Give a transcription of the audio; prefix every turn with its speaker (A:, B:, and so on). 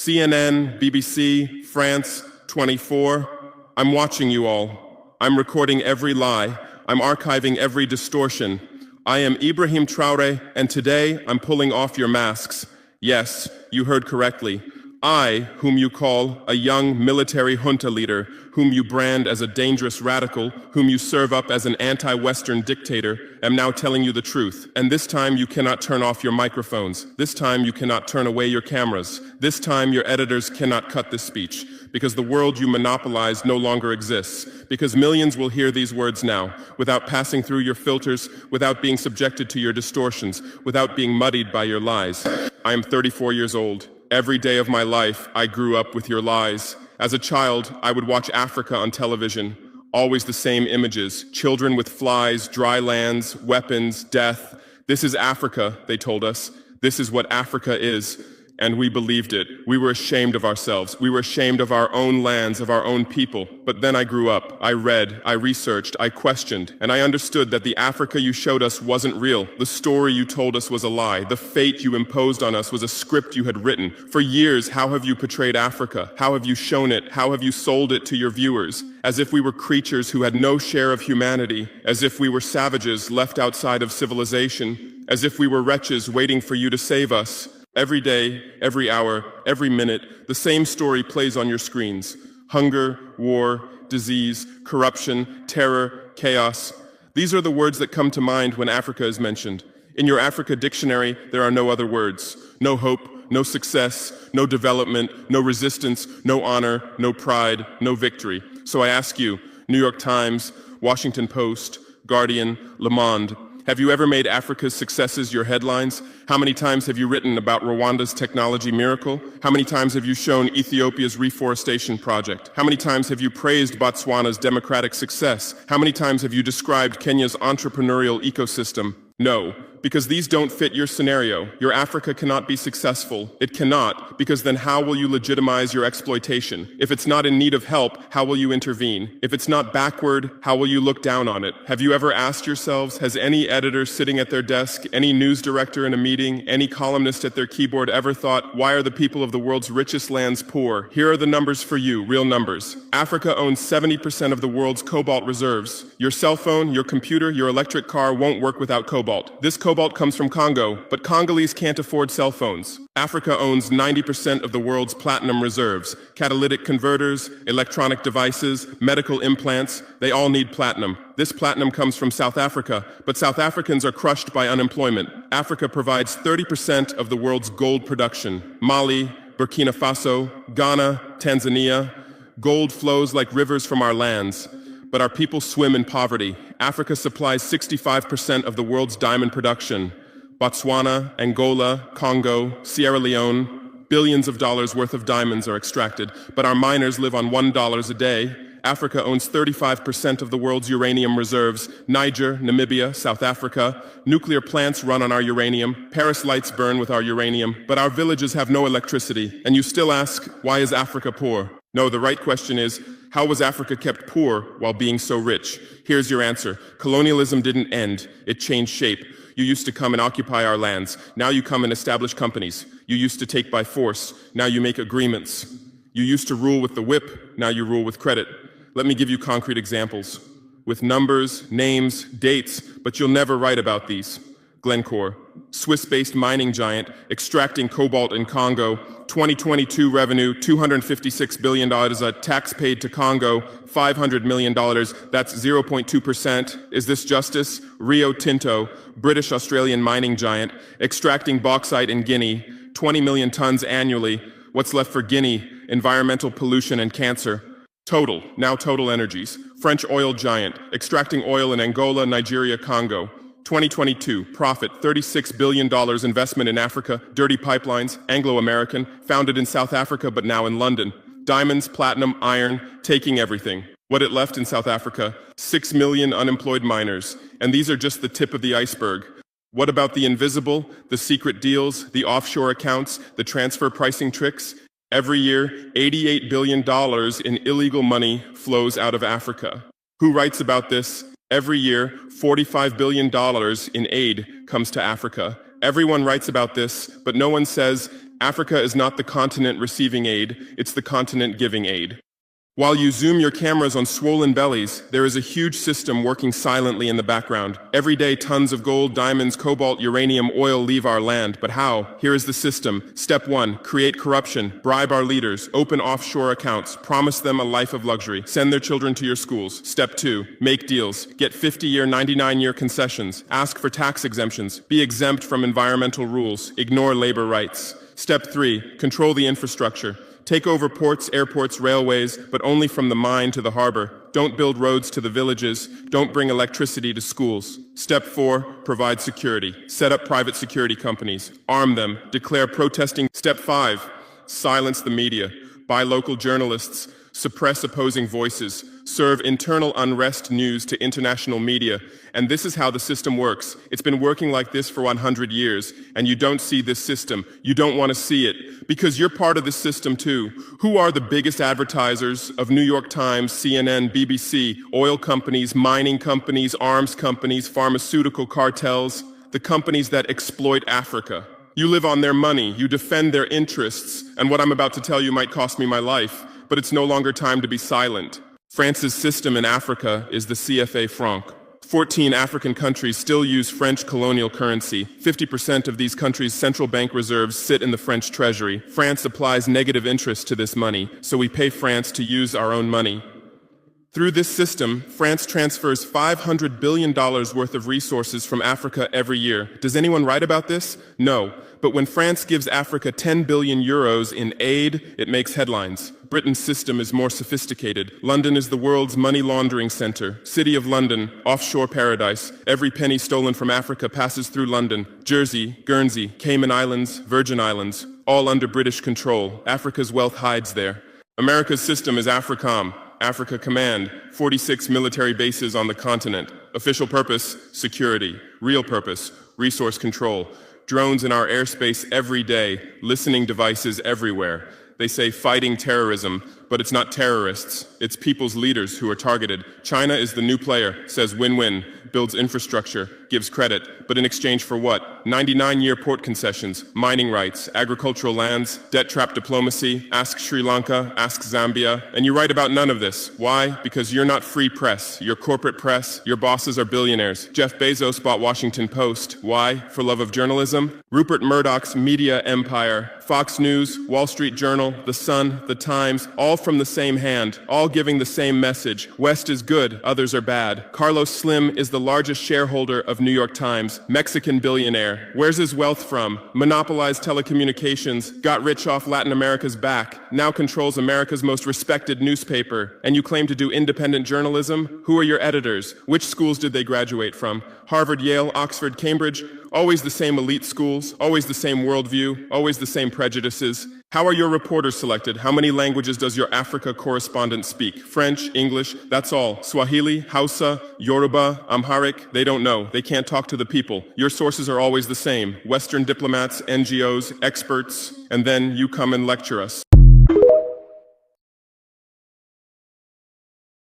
A: CNN, BBC, France, 24. I'm watching you all. I'm recording every lie. I'm archiving every distortion. I am Ibrahim Traore, and today I'm pulling off your masks. Yes, you heard correctly. I, whom you call a young military junta leader, whom you brand as a dangerous radical, whom you serve up as an anti-Western dictator, am now telling you the truth. And this time you cannot turn off your microphones. This time you cannot turn away your cameras. This time your editors cannot cut this speech. Because the world you monopolize no longer exists. Because millions will hear these words now, without passing through your filters, without being subjected to your distortions, without being muddied by your lies. I am 34 years old. Every day of my life, I grew up with your lies. As a child, I would watch Africa on television. Always the same images. Children with flies, dry lands, weapons, death. This is Africa, they told us. This is what Africa is. And we believed it. We were ashamed of ourselves. We were ashamed of our own lands, of our own people. But then I grew up. I read, I researched, I questioned, and I understood that the Africa you showed us wasn't real. The story you told us was a lie. The fate you imposed on us was a script you had written. For years, how have you portrayed Africa? How have you shown it? How have you sold it to your viewers? As if we were creatures who had no share of humanity. As if we were savages left outside of civilization. As if we were wretches waiting for you to save us. Every day, every hour, every minute, the same story plays on your screens. Hunger, war, disease, corruption, terror, chaos. These are the words that come to mind when Africa is mentioned. In your Africa dictionary, there are no other words. No hope, no success, no development, no resistance, no honor, no pride, no victory. So I ask you, New York Times, Washington Post, Guardian, Le Monde, have you ever made Africa's successes your headlines? How many times have you written about Rwanda's technology miracle? How many times have you shown Ethiopia's reforestation project? How many times have you praised Botswana's democratic success? How many times have you described Kenya's entrepreneurial ecosystem? No, because these don't fit your scenario. Your Africa cannot be successful. It cannot, because then how will you legitimize your exploitation? If it's not in need of help, how will you intervene? If it's not backward, how will you look down on it? Have you ever asked yourselves, has any editor sitting at their desk, any news director in a meeting, any columnist at their keyboard ever thought, why are the people of the world's richest lands poor? Here are the numbers for you, real numbers. Africa owns 70% of the world's cobalt reserves. Your cell phone, your computer, your electric car won't work without cobalt. This cobalt comes from Congo, but Congolese can't afford cell phones. Africa owns 90% of the world's platinum reserves. Catalytic converters, electronic devices, medical implants, they all need platinum. This platinum comes from South Africa, but South Africans are crushed by unemployment. Africa provides 30% of the world's gold production. Mali, Burkina Faso, Ghana, Tanzania. Gold flows like rivers from our lands. But our people swim in poverty. Africa supplies 65% of the world's diamond production. Botswana, Angola, Congo, Sierra Leone, billions of dollars worth of diamonds are extracted, but our miners live on $1 a day. Africa owns 35% of the world's uranium reserves. Niger, Namibia, South Africa. Nuclear plants run on our uranium. Paris lights burn with our uranium. But our villages have no electricity. And you still ask, why is Africa poor? No, the right question is, how was Africa kept poor while being so rich? Here's your answer. Colonialism didn't end. It changed shape. You used to come and occupy our lands. Now you come and establish companies. You used to take by force. Now you make agreements. You used to rule with the whip. Now you rule with credit. Let me give you concrete examples. With numbers, names, dates, but you'll never write about these. Glencore, Swiss-based mining giant, extracting cobalt in Congo. 2022 revenue, $256 billion. Tax paid to Congo, $500 million. That's 0.2%. Is this justice? Rio Tinto, British-Australian mining giant, extracting bauxite in Guinea, 20 million tons annually. What's left for Guinea? Environmental pollution and cancer. Total, now Total Energies, French oil giant, extracting oil in Angola, Nigeria, Congo. 2022, profit, $36 billion investment in Africa, dirty pipelines, Anglo-American, founded in South Africa but now in London. Diamonds, platinum, iron, taking everything. What it left in South Africa, 6 million unemployed miners. And these are just the tip of the iceberg. What about the invisible, the secret deals, the offshore accounts, the transfer pricing tricks? Every year, $88 billion in illegal money flows out of Africa. Who writes about this? Every year, $45 billion in aid comes to Africa. Everyone writes about this, but no one says Africa is not the continent receiving aid, it's the continent giving aid. While you zoom your cameras on swollen bellies, there is a huge system working silently in the background. Every day, tons of gold, diamonds, cobalt, uranium, oil leave our land. But how? Here is the system. Step 1, create corruption, bribe our leaders, open offshore accounts, promise them a life of luxury, send their children to your schools. Step 2, make deals, get 50-year, 99-year concessions, ask for tax exemptions, be exempt from environmental rules, ignore labor rights. Step 3, control the infrastructure. Take over ports, airports, railways, but only from the mine to the harbor. Don't build roads to the villages. Don't bring electricity to schools. Step 4, provide security. Set up private security companies. Arm them. Declare protesting. Step 5, silence the media. Buy local journalists. Suppress opposing voices. Serve internal unrest news to international media. And this is how the system works. It's been working like this for 100 years, and you don't see this system. You don't want to see it, because you're part of this system too. Who are the biggest advertisers of New York Times, CNN, BBC, oil companies, mining companies, arms companies, pharmaceutical cartels, the companies that exploit Africa? You live on their money, you defend their interests, and what I'm about to tell you might cost me my life, but it's no longer time to be silent. France's system in Africa is the CFA franc. 14 African countries still use French colonial currency. 50% of these countries' central bank reserves sit in the French treasury. France applies negative interest to this money, so we pay France to use our own money. Through this system, France transfers $500 billion worth of resources from Africa every year. Does anyone write about this? No. But when France gives Africa 10 billion euros in aid, it makes headlines. Britain's system is more sophisticated. London is the world's money laundering center. City of London, offshore paradise. Every penny stolen from Africa passes through London. Jersey, Guernsey, Cayman Islands, Virgin Islands, all under British control. Africa's wealth hides there. America's system is AFRICOM. Africa Command, 46 military bases on the continent. Official purpose, security. Real purpose, resource control. Drones in our airspace every day, listening devices everywhere. They say fighting terrorism, but it's not terrorists. It's people's leaders who are targeted. China is the new player, says win-win, builds infrastructure, gives credit, but in exchange for what? 99-year port concessions, mining rights, agricultural lands, debt-trap diplomacy, ask Sri Lanka, ask Zambia, and you write about none of this. Why? Because you're not free press. You're corporate press. Your bosses are billionaires. Jeff Bezos bought Washington Post. Why? For love of journalism? Rupert Murdoch's media empire, Fox News, Wall Street Journal, The Sun, The Times, all from the same hand, all giving the same message. West is good, others are bad. Carlos Slim is the largest shareholder of New York Times, Mexican billionaire. Where's his wealth from? Monopolized telecommunications, got rich off Latin America's back, now controls America's most respected newspaper. And you claim to do independent journalism? Who are your editors? Which schools did they graduate from? Harvard, Yale, Oxford, Cambridge? Always the same elite schools, always the same worldview, always the same prejudices. How are your reporters selected? How many languages does your Africa correspondent speak? French, English, that's all. Swahili, Hausa, Yoruba, Amharic, they don't know. They can't talk to the people. Your sources are always the same. Western diplomats, NGOs, experts, and then you come and lecture us.